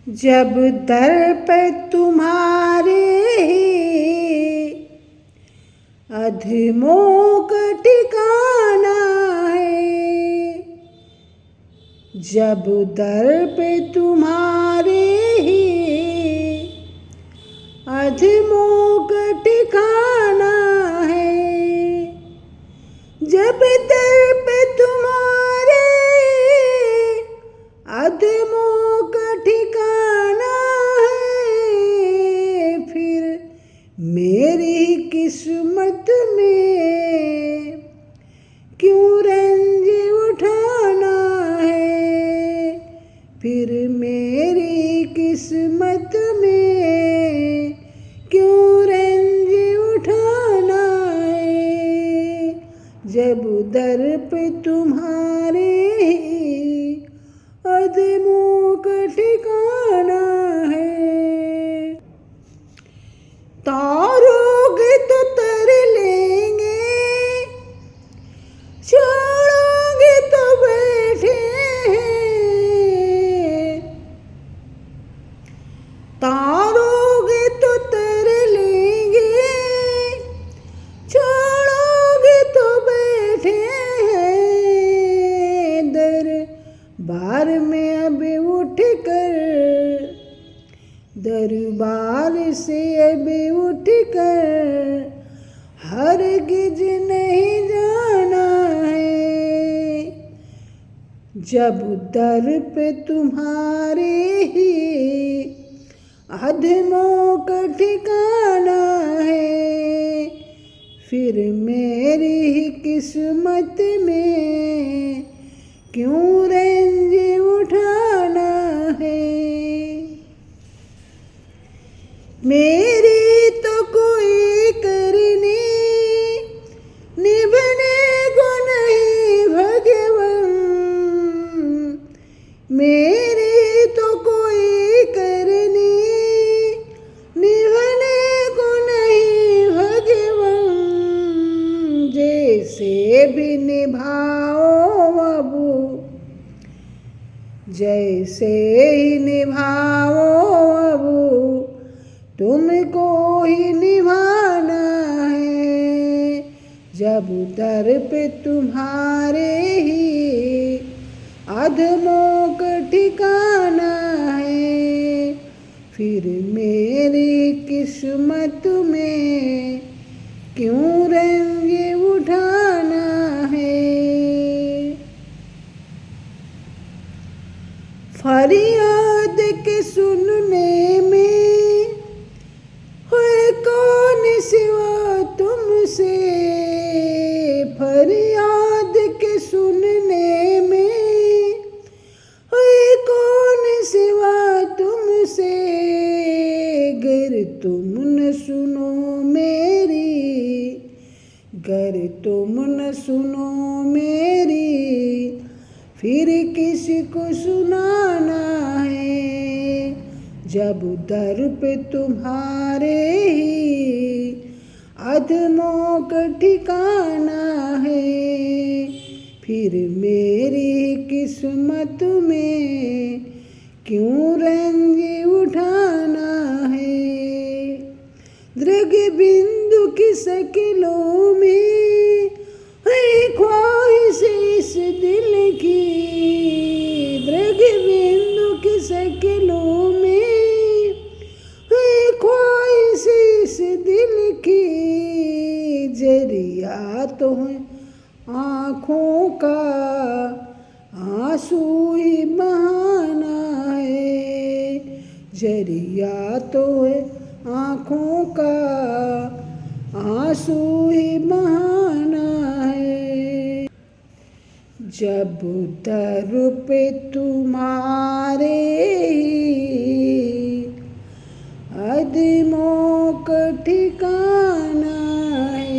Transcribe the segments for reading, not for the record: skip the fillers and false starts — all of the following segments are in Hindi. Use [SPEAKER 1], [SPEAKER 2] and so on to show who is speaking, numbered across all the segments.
[SPEAKER 1] जब दर पे तुम्हारे अधमों का ठिकाना है, जब दर पे तुम्हारे अधमों का ठिकाना है, जब दर पे तुम्हारे अधमों का ठिकाना है, फिर मेरी किस्मत में क्यों रंज उठाना है, फिर मेरी किस्मत में क्यों रंज उठाना है, जब दर पे तुम्हारे अधमों का ठिकाना है। तारोगे तो तर लेंगे, छोड़ोगे तो बैठे हैं, तारोगे तो तर लेंगे, छोड़ोगे तो बैठे हैं, दरबार में अब उठ कर, दरबार से अब उठ कर हरगिज नहीं जाना है, जब दर पे तुम्हारे ही अधमों का ठिकाना है, फिर मेरी ही किस्मत में क्यों रंज उठाना है। मेरी तो कोई करनी निभने को नहीं भगवन, मेरी तो कोई करनी निभने को नहीं भगवन, जैसे भी निभाओ बाबू, जैसे ही निभाओ बाबू, तुमको ही निभाना है, जब दर पे तुम्हारे ही अधमों का ठिकाना है, फिर मेरी किस्मत में क्यों रंज उठाना है। फरियाद के सुनने में कौन सिवा तुमसे, फरियाद के सुनने में कौन सिवा तुमसे, गर तुम न सुनो मेरी, गर तुम न सुनो मेरी, फिर किसी को सुनाना है, जब दर पे तुम्हारे ही अधमों का ठिकाना है, फिर मेरी किस्मत में क्यों रंज उठाना है। दृग बिंदु की शक्लों में है ख्वाहिश इस दिल की, दृग बिंदु की शक्लों में इस दिल की, जरिया तो है आँखों का आंसू ही बहाना है, जरिया तो है आँखों का आंसू ही बहाना है, जब दर पे तुम्हारे अधमों का ठिकाना है,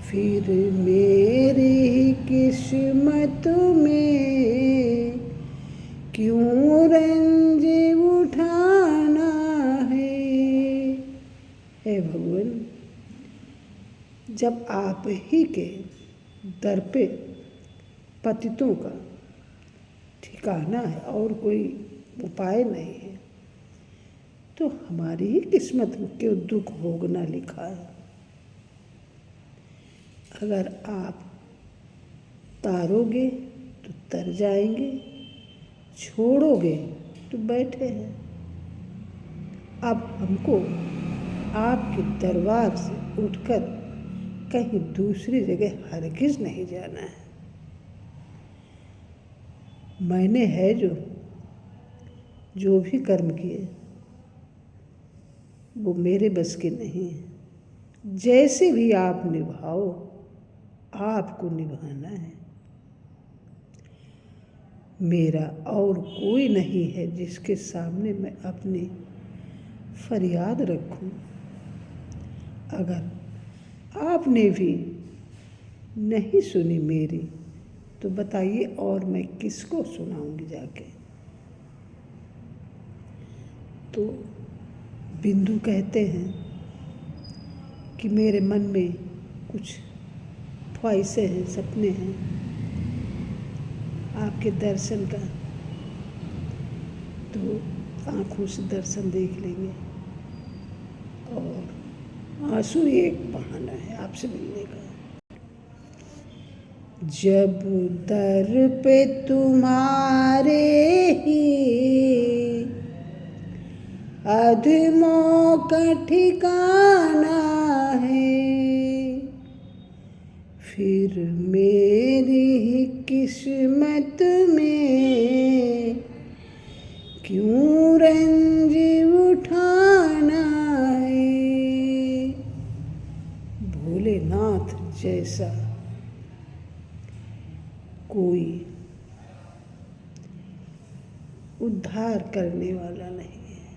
[SPEAKER 1] फिर मेरी किस्मत में क्यों रंज उठाना है। हे भगवान, जब आप ही के दर पे पतितों का ठिकाना है और कोई उपाय नहीं है, तो हमारी ही किस्मत में क्यों दुख भोगना लिखा है। अगर आप तारोगे तो तर जाएंगे, छोड़ोगे तो बैठे हैं। अब हमको आपके दरबार से उठकर कहीं दूसरी जगह हरगिज़ नहीं जाना है। मैंने है जो भी कर्म किए वो मेरे बस के नहीं है। जैसे भी आप निभाओ, आपको निभाना है। मेरा और कोई नहीं है जिसके सामने मैं अपनी फरियाद रखूं। अगर आपने भी नहीं सुनी मेरी तो बताइए और मैं किसको सुनाऊंगी जाके। तो बिंदु कहते हैं कि मेरे मन में कुछ ख्वाहिशें हैं, सपने हैं आपके दर्शन का, तो आँखों से दर्शन देख लेंगे। और आंसू एक बहाना है आपसे मिलने का। जब दर पे तुम्हारे ही अधमों का ठिकाना है, फिर मेरी ही किस्मत में क्यों रंज उठाना है। भोलेनाथ जैसा कोई उद्धार करने वाला नहीं है।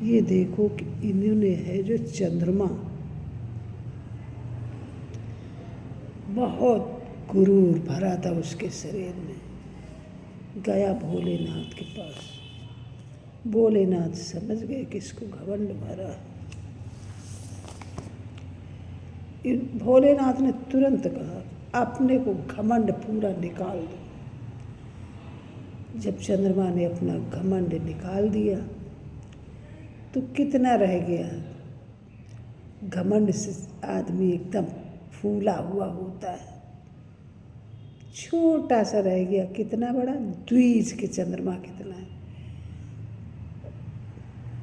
[SPEAKER 1] ये देखो कि इन्होंने है जो चंद्रमा, बहुत गुरूर भरा था उसके शरीर में, गया भोलेनाथ के पास। भोलेनाथ समझ गए कि इसको घमंड भरा। भोलेनाथ ने तुरंत कहा अपने को घमंड पूरा निकाल दो। जब चंद्रमा ने अपना घमंड निकाल दिया तो कितना रह गया। घमंड से आदमी एकदम फूला हुआ होता है, छोटा सा रह गया। कितना बड़ा, द्विज के चंद्रमा कितना है।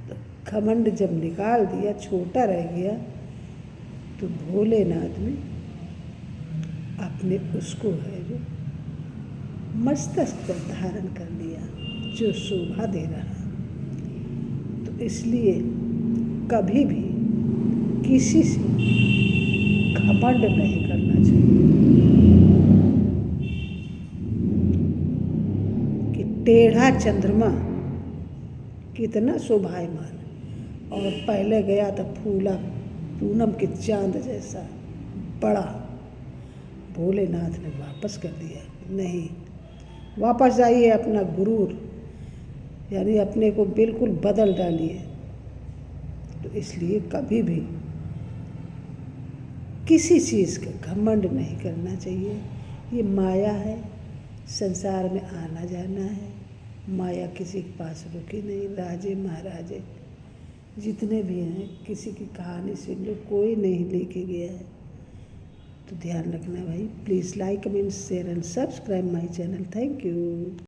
[SPEAKER 1] तो घमंड जब निकाल दिया, छोटा रह गया, तो भोलेनाथ ने अपने उसको है जो मस्तक पर धारण कर लिया, जो शोभा दे रहा। तो इसलिए कभी भी किसी से घमंड नहीं करना चाहिए कि टेढ़ा चंद्रमा कितना शोभायमान, और पहले गया था फूला पूनम के चांद जैसा बड़ा। भोलेनाथ ने वापस कर दिया, नहीं, वापस जाइए, अपना गुरूर यानी अपने को बिल्कुल बदल डालिए। तो इसलिए कभी भी किसी चीज़ का घमंड नहीं करना चाहिए। ये माया है, संसार में आना जाना है। माया किसी के पास रुकी नहीं। राजे महाराजे जितने भी हैं, किसी की कहानी सुन लो, कोई नहीं लेके गया है। तो ध्यान रखना भाई। Please like, comment, share and subscribe my channel. Thank you.